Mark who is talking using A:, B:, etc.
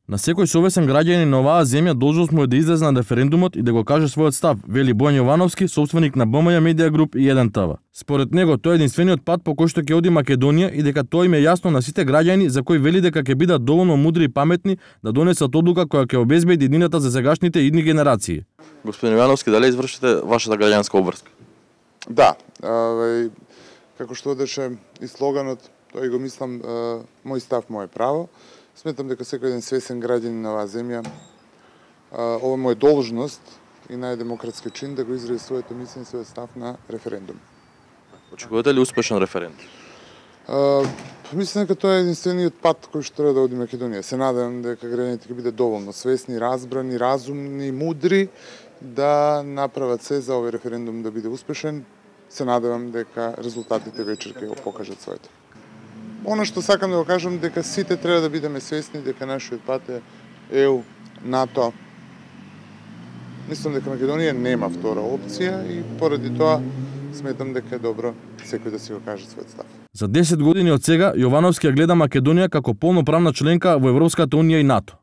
A: На секој совесен граѓанин на оваа земја должност му е да излезе на референдумот и да го каже својот став, вели Бојан Јовановски, собственик на БМЈ Медија Груп и 1 ТВ. Според него, тоа е единствениот пат по кој што ќе оди Македонија и дека тоа им е јасно на сите граѓани за кои вели дека ќе бидат доволно мудри и паметни да донесат одлука која ќе обезбеди еднината за сегашните и идни генерации.
B: Господин Јовановски, дали извршите вашата граѓанска обврска?
C: Да, како што одеше и слоганот, тој го мислам, мој став, моје право. Сметам дека секој еден свесен граѓанин на оваа земја, ова му е должност и најдемократски чин да го изрази своето мислење, својот став на референдум.
B: Очекувате ли успешен референдум?
C: Мислам дека тоа е единствениот пат кој што треба да оди Македонија. Се надевам дека граѓаните ќе бидат доволно свесни, разбрани, разумни, мудри да направат се за овој референдум да биде успешен. Се надевам дека резултатите вечер ќе го покажат своето. Она што сакам да го кажам дека сите треба да бидеме свесни дека нашиот пат е ЕУ, НАТО. Мислам дека Македонија нема втора опција и поради тоа сметам дека е добро секој да си го каже својот став.
A: За 10 години од сега Јовановски ја гледа Македонија како полноправна членка во Европската унија и НАТО.